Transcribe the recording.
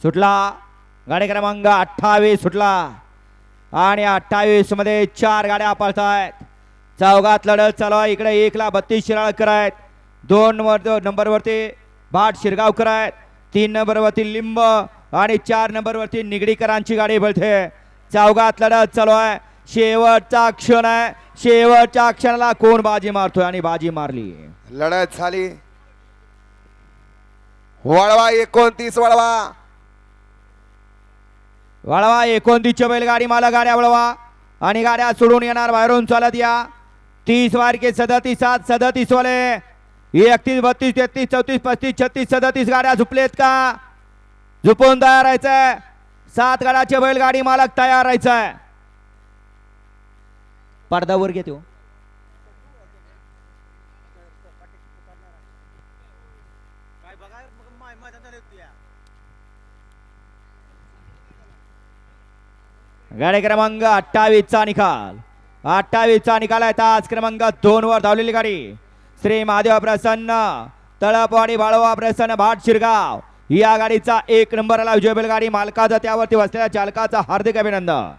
सुटला गाडी क्रमांक 28 सुटला आणि 28 मध्ये 4 गाड्या पळतायत. चौघात लढत चालू आहे. इकडे 1,32 शिराळकर आहेत, 2 नंबर वरती भाट शिरगावकर आहेत, 3 नंबर वरती लिंब आणि 4 नंबर वरती निगडीकरांची गाडी पळते. चौघात लढत चालू आहे. शेवटचा क्षण आहे. शेवटच्या क्षणाला कोण बाजी मारतोय आणि बाजी मारली. लढत झाली. वळवा 29 वळवा. वळवा 29 बैलगाडी मला गाड्या वळवा आणि गाड्या सोडून येणार बाहेरून चालत या. 30 वार के 37 7 37 वाले 31 32 33 34 35 36 37 गाड्या झुपलेत का? झुपून तयार राहायचंय. 7 गाड्याचे बैलगाडी मालक तयार राहायचंय. पडद्यावर घेतो. गाडी क्रमांक 28 चा निकाल. 28 चा निकाल आहे. तास क्रमांक 2 वर धावलेली गाडी श्री महादेव प्रसन्न तळपवाडी बाळवा प्रसन्न भाट शिरगाव या गाडीचा 1 नंबरला विजय बैलगाडी मालकाचा त्यावरती बसलेल्या चालकाचा हार्दिक अभिनंदन.